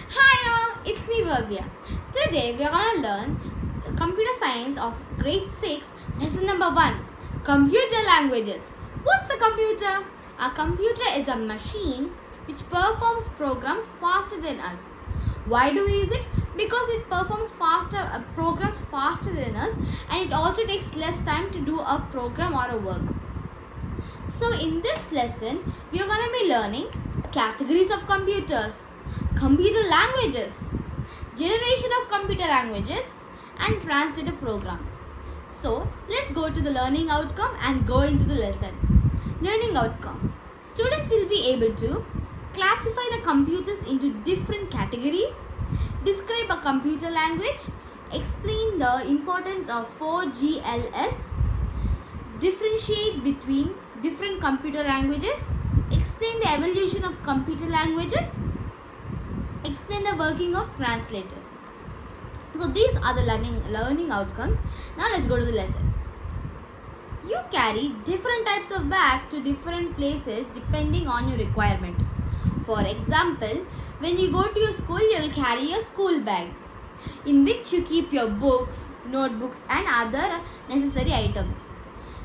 Hi all, it's me Bhavya. Today we are going to learn computer science of grade 6, lesson number 1, computer languages. What's a computer? A computer is a machine which performs programs faster than us. Why do we use it? Because it performs programs faster than us, and it also takes less time to do a program or a work. So in this lesson, we are going to be learning categories of computers, computer languages, generation of computer languages, and translator programs. So let's go to the learning outcome and go into the lesson. Learning outcome. Students will be able to classify the computers into different categories, describe a computer language, explain the importance of 4GLS, differentiate between different computer languages, explain the evolution of computer languages, explain the working of translators. So these are the learning outcomes. Now let's go to the lesson. You carry different types of bag to different places depending on your requirement. For example, when you go to your school, you will carry a school bag in which you keep your books, notebooks and other necessary items.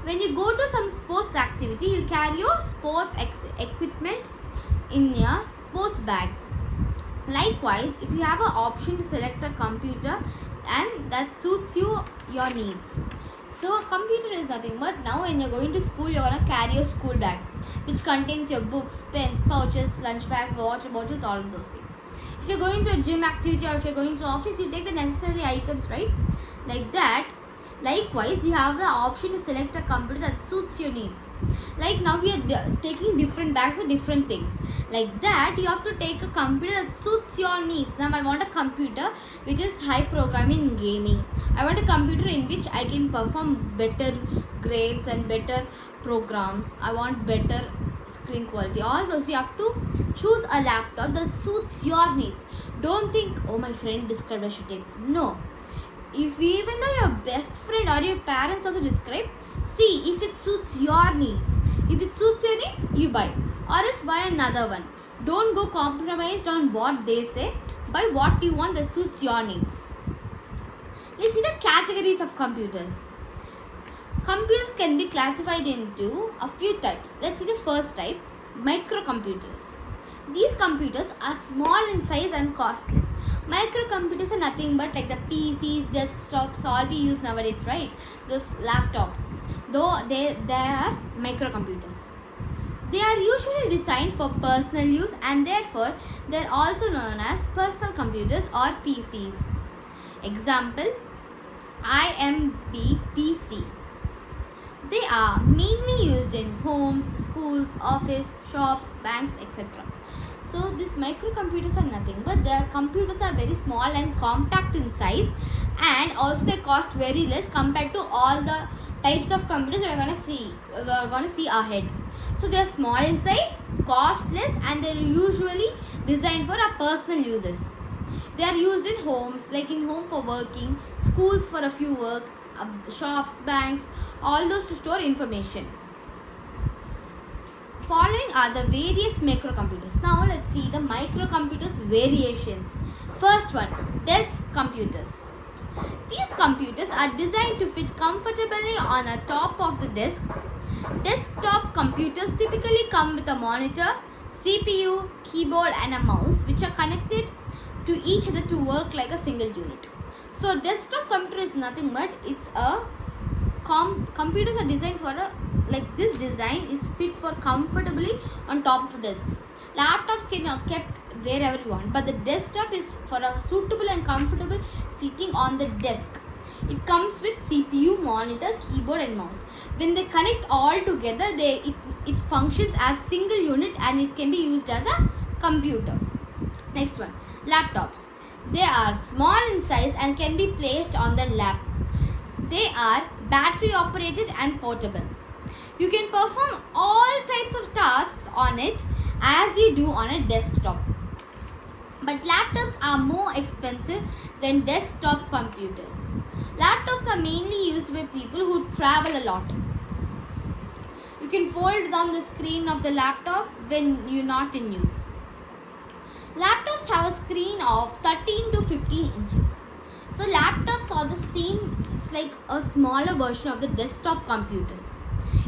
When you go to some sports activity, you carry your sports equipment in your sports bag. Likewise, if you have an option to select a computer and that suits your needs. So a computer is nothing but now when you're going to school, you're going to carry your school bag which contains your books, pens, pouches, lunch bag, water bottles, all of those things. If you're going to a gym activity or if you're going to office, you take the necessary items, right? Like that. Likewise, you have the option to select a computer that suits your needs. Like now we are taking different bags for different things. Like that, you have to take a computer that suits your needs. Now I want a computer which is high programming and gaming. I want a computer in which I can perform better grades and better programs. I want better screen quality. All those you have to choose a laptop that suits your needs. Don't think, oh my friend described I should take. No. If even though your best friend or your parents also describe, see if it suits your needs. If it suits your needs, you buy. Or else buy another one. Don't go compromised on what they say. Buy what you want that suits your needs. Let's see the categories of computers. Computers can be classified into a few types. Let's see the first type, microcomputers. These computers are small in size and costless. Microcomputers are nothing but like the PCs, desktops, all we use nowadays, right? Those laptops. Though they are microcomputers. They are usually designed for personal use and therefore they are also known as personal computers or PCs. Example, IMP PC. They are mainly used in homes, schools, office, shops, banks, etc. So these microcomputers are nothing but their computers are very small and compact in size, and also they cost very less compared to all the types of computers we're gonna see ahead. So they are small in size, cost less, and they're usually designed for our personal uses. They are used in homes, like in home for working, schools for a few work, shops, banks, all those to store information. Following are the various microcomputers. Now let's see the microcomputers variations. First one, desk computers. These computers are designed to fit comfortably on the top of the desks. Desktop computers typically come with a monitor, CPU, keyboard and a mouse which are connected to each other to work like a single unit. So desktop computer is nothing but it's a computers are designed for like this design is fit for comfortably on top of desks. Laptops can be kept wherever you want, but the desktop is for a suitable and comfortable sitting on the desk. It comes with CPU, monitor, keyboard and mouse. When they connect all together, it functions as single unit and it can be used as a computer. Next one, laptops. They are small in size and can be placed on the lap. They are battery operated and portable. You can perform all types of tasks on it as you do on a desktop. But laptops are more expensive than desktop computers. Laptops are mainly used by people who travel a lot. You can fold down the screen of the laptop when you're not in use. Laptops have a screen smaller version of the desktop computers.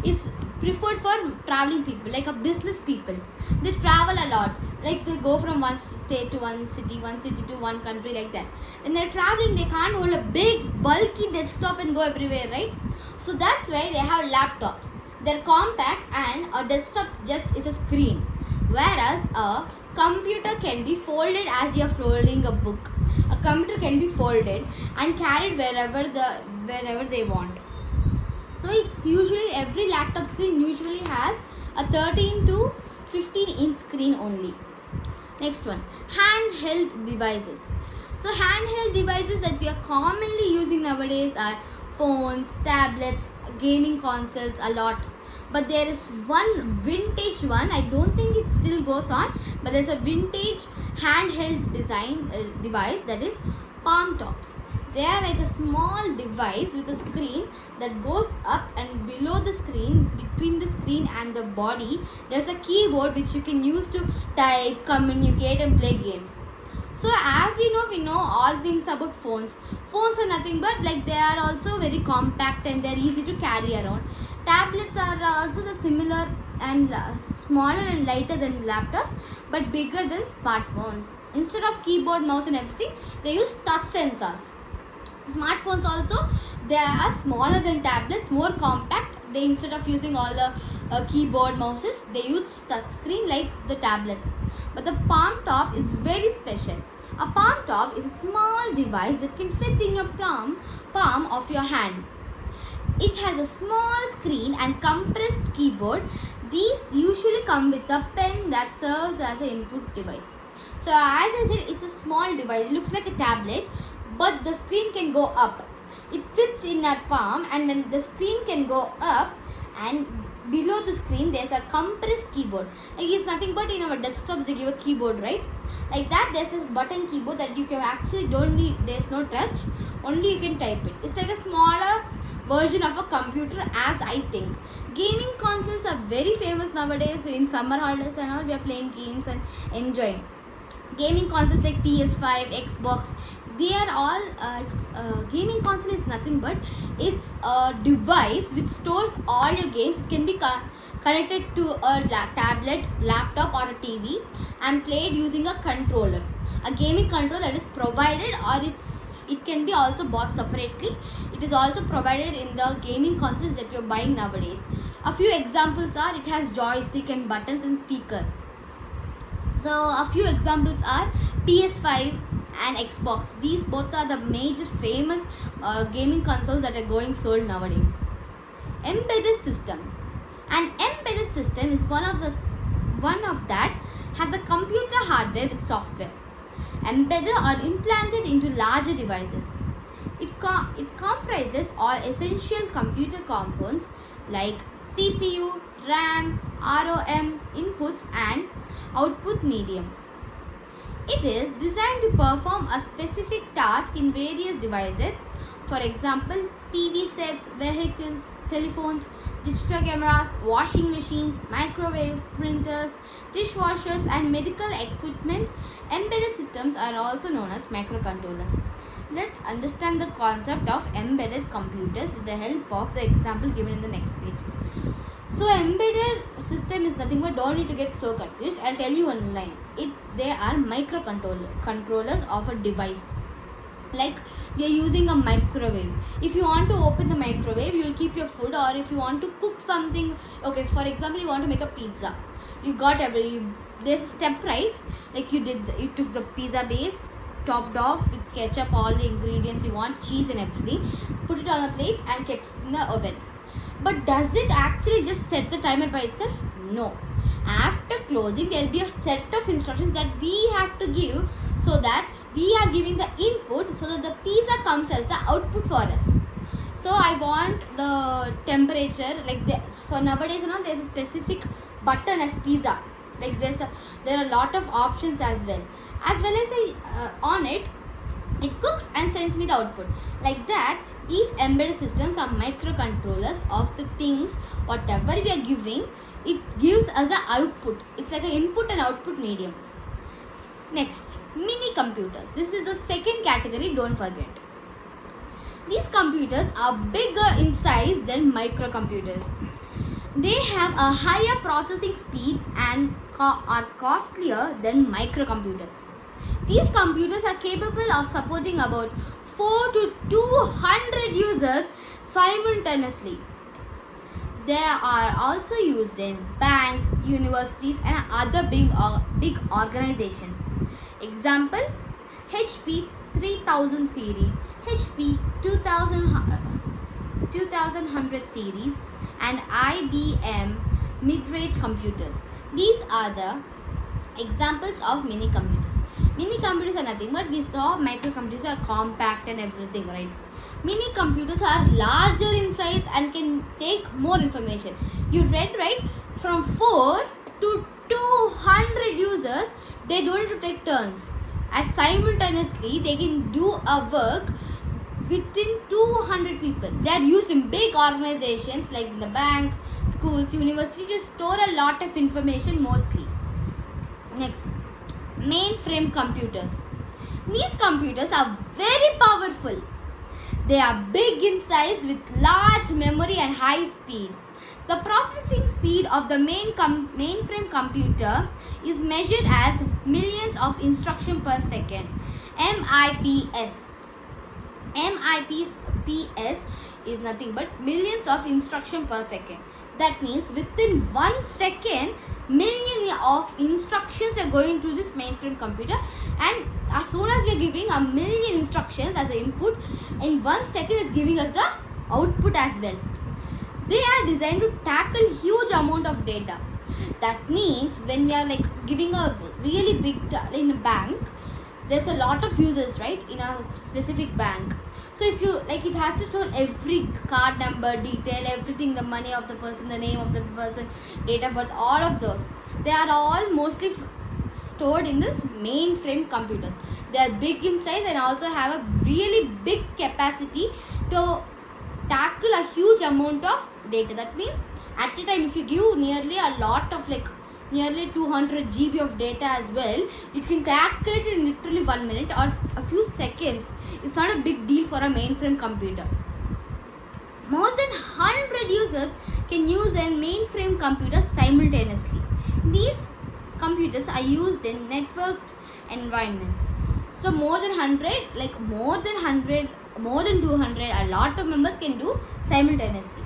It's preferred for traveling people, like a business people. They travel a lot, like they go from one state to one city to one country, like that. When they're traveling, they can't hold a big bulky desktop and go everywhere, right? So that's why they have laptops. They're compact and a desktop just is a screen, whereas a computer can be folded as you're folding a book. A computer can be folded and carried wherever they want. So it's usually every laptop screen usually has a 13 to 15 inch screen only. Next one, handheld devices. So handheld devices that we are commonly using nowadays are phones, tablets, gaming consoles a lot. But there is one vintage one, I don't think it still goes on, but there's a vintage handheld device, that is palm tops. They are like a small device with a screen that goes up, and below the screen, between the screen and the body, there's a keyboard which you can use to type, communicate and play games. So as you know, we know all things about phones. Phones are nothing but like they are also very compact and they're easy to carry around. Tablets are also the similar and smaller and lighter than laptops, but bigger than smartphones. Instead of keyboard, mouse and everything, they use touch sensors. Smartphones also, they are smaller than tablets, more compact. They, instead of using all the keyboard mouses, they use touch screen like the tablets. But the palm top is very special. A palm top is a small device that can fit in your palm of your hand. It has a small screen and compressed keyboard. These usually come with a pen that serves as an input device. So as I said, it's a small device. It looks like a tablet, but the screen can go up. It fits in our palm, and when the screen can go up, and below the screen there's a compressed keyboard. Like it's nothing but in our desktops they give a keyboard, right? Like that, there's a button keyboard that you can actually don't need, there's no touch, only you can type it. It's like a smaller version of a computer, as I think. Gaming consoles are very famous nowadays. In summer holidays and all, we are playing games and enjoying. Gaming consoles like PS5, Xbox, they are all gaming console is nothing but it's a device which stores all your games. It can be connected to a tablet, laptop or a TV and played using a controller, a gaming controller that is provided, or it can be also bought separately. It is also provided in the gaming consoles that you're buying nowadays. A few examples are, it has joystick and buttons and speakers. So a few examples are PS5 and Xbox. These both are the major famous gaming consoles that are going sold nowadays. Embedded systems. An embedded system is one of that has a computer hardware with software embedded or implanted into larger devices. It comprises all essential computer components like CPU, RAM, ROM, inputs and output medium. It is designed to perform a specific task in various devices. For example, TV sets, vehicles, telephones, digital cameras, washing machines, microwaves, printers, dishwashers and medical equipment. Embedded systems are also known as microcontrollers. Let's understand the concept of embedded computers with the help of the example given in the next page. So embedded system is nothing but, don't need to get so confused. I'll tell you one line. They are controllers of a device. Like we are using a microwave. If you want to open the microwave, you will keep your food, or if you want to cook something, okay, for example, you want to make a pizza. You got there's a step, right? Like you took the pizza base, topped off with ketchup, all the ingredients you want, cheese and everything, put it on a plate and kept it in the oven. But does it actually just set the timer by itself? No. After closing, there will be a set of instructions that we have to give, so that we are giving the input so that the pizza comes as the output for us. So I want the temperature, like for nowadays and all, there's a specific button as pizza. Like there are a lot of options as well as on it cooks and sends me the output. Like that, these embedded systems are microcontrollers of the things, whatever we are giving, it gives us an output. It's like an input and output medium. Next, mini computers. This is the second category, don't forget. These computers are bigger in size than microcomputers. They have a higher processing speed and are costlier than microcomputers. These computers are capable of supporting about 4 to 200 users simultaneously. They are also used in banks, universities, and other big organizations. Example: HP 3000 series, HP 2100 series, and IBM mid-range computers. These are the examples of mini computers. Mini computers are nothing but we saw microcomputers are compact and everything, right? Mini computers are larger in size and can take more information. You read, right? From 4 to 200 users, they don't need to take turns. And simultaneously, they can do a work within 200 people. They are used in big organizations like in the banks, schools, universities to store a lot of information mostly. Next, mainframe computers. These computers are very powerful. They are big in size with large memory and high speed. The processing speed of the mainframe computer is measured as millions of instructions per second, MIPS. MIPS is nothing but millions of instructions per second. That means within 1 second, million of instructions are going to this mainframe computer, and as soon as we are giving a million instructions as an input, in 1 second it's giving us the output as well. They are designed to tackle huge amount of data. That means when we are like giving a really big in a bank, there's a lot of users, right, in a specific bank. So if you like, it has to store every card number, detail, everything, the money of the person, the name of the person, date of birth, all of those. They are all mostly stored in this mainframe computers. They are big in size and also have a really big capacity to tackle a huge amount of data. That means at a time, if you give nearly a lot of like nearly 200 GB of data as well, it can calculate in literally 1 minute or a few seconds. It's not a big deal for a mainframe computer. More than 100 users can use a mainframe computer simultaneously. These computers are used in networked environments. So more than 100, like more than 100, more than 200, a lot of members can do simultaneously.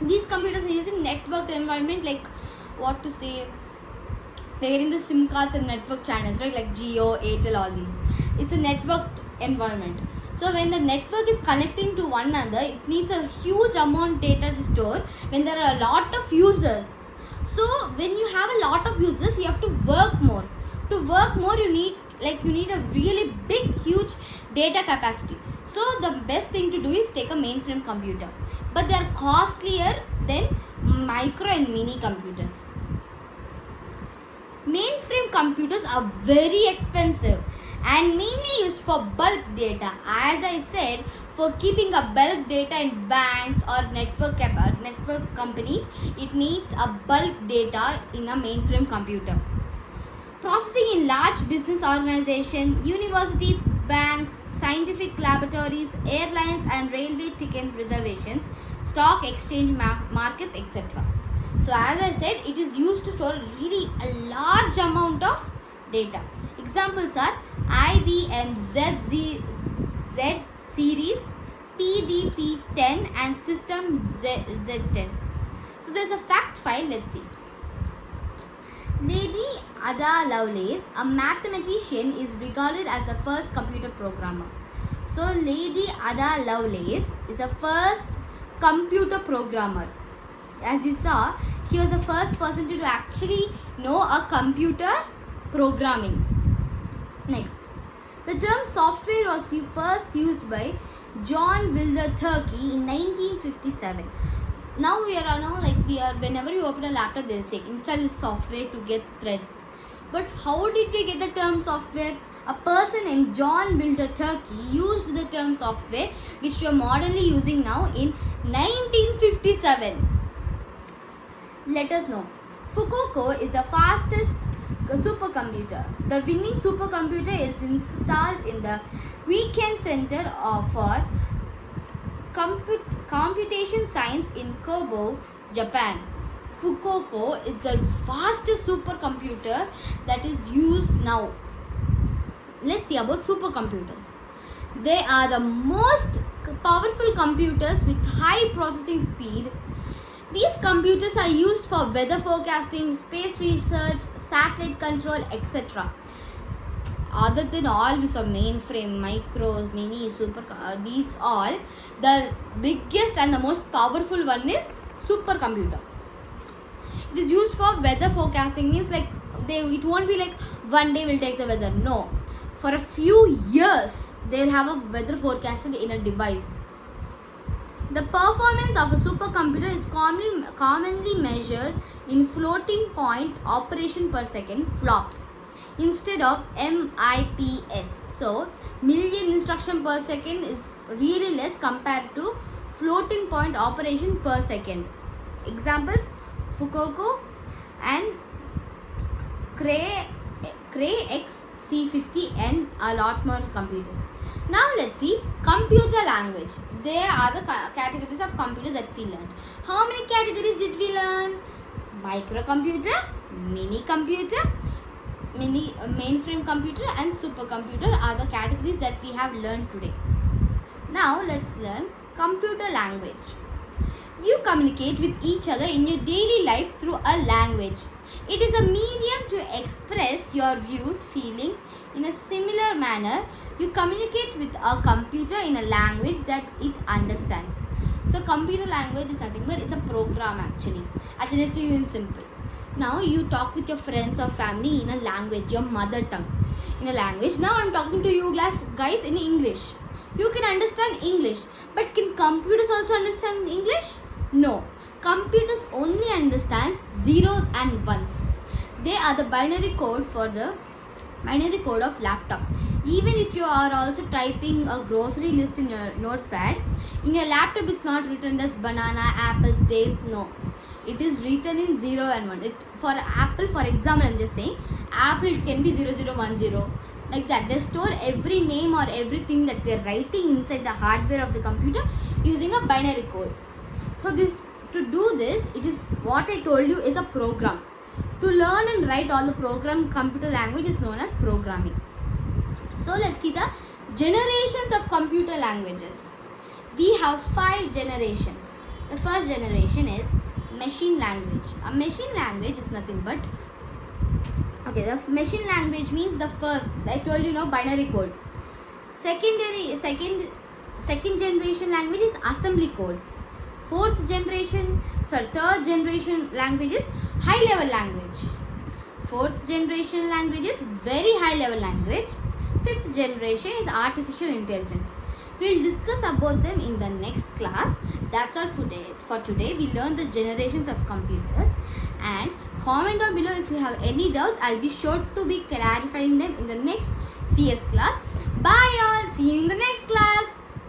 These computers are using networked environment, like what to say, they're getting the SIM cards and network channels, right, like Jio, Airtel, all these. It's a networked environment. So when the network is connecting to one another, it needs a huge amount of data to store when there are a lot of users. So when you have a lot of users, you have to work more. To work more, you need a really big, huge data capacity. So the best thing to do is take a mainframe computer. But they are costlier than micro and mini computers. Mainframe computers are very expensive and mainly used for bulk data. As I said, for keeping a bulk data in banks or network companies, it needs a bulk data in a mainframe computer. Processing in large business organizations, universities, banks, scientific laboratories, airlines and railway ticket reservations, stock exchange markets, etc. So as I said, it is used to store really a large amount of data. Examples are IBM Z series, PDP-10 and System Z10. So there's a fact file, let's see. Lady Ada Lovelace, a mathematician, is regarded as the first computer programmer. So Lady Ada Lovelace is the first computer programmer. As you saw, she was the first person to actually know a computer programming. Next, the term software was first used by John Wilder Turkey in 1957. Now whenever we open a laptop, they'll say install this software to get threads. But how did we get the term software? A person named John Wilder Turkey used the term software, which we are modernly using now, in 1957. Let us know. Fukuoka is the fastest supercomputer. The winning supercomputer is installed in the Weekend Center for computation science in Kobe, Japan. Fukuoka is the fastest supercomputer that is used now. Let's see about supercomputers. They are the most powerful computers with high processing speed. These computers are used for weather forecasting, space research, satellite control, etc. Other than all with a mainframe, micros, mini, super, these all, the biggest and the most powerful one is supercomputer. It is used for weather forecasting, means like it won't be like one day we'll take the weather. No, for a few years they will have a weather forecasting in a device. The performance of a supercomputer is commonly measured in floating point operation per second, flops, instead of MIPS. So, million instruction per second is really less compared to floating point operation per second. Examples: Fukuoka and Cray XC50 and a lot more computers. Now let's see computer language. There are the categories of computers that we learned. How many categories did we learn? Microcomputer, mini computer, mainframe computer and supercomputer are the categories that we have learned today. Now let's learn computer language. You communicate with each other in your daily life through a language. It is a medium to express your views, feelings in a similar manner. You communicate with a computer in a language that it understands. So computer language is nothing but it's a program actually. I'll tell it to you in simple. Now you talk with your friends or family in a language, your mother tongue, in a language. Now I'm talking to you guys in English. You can understand English, but can computers also understand English? No. Computers only understand zeros and ones. They are the binary code of laptop. Even if you are also typing a grocery list in your notepad, in your laptop it's not written as banana, apples, dates. No, it is written in 0 and 1. For apple, for example, I'm just saying apple, it can be 0010, like that. They store every name or everything that we are writing inside the hardware of the computer using a binary code. So to do this, it is what I told you is a program. To learn and write all the program computer language is known as programming. So let's see the generations of computer languages. We have 5 generations. The first generation is machine language. A machine language is nothing but, the machine language means the first, I told you, binary code. Second generation language is assembly code. Third generation language is high level language. Fourth generation language is very high level language. Fifth generation is artificial intelligence. We will discuss about them in the next class. That's all for today. We learned the generations of computers, and comment down below if you have any doubts. I'll be sure to be clarifying them in the next CS class. Bye all. See you in the next class.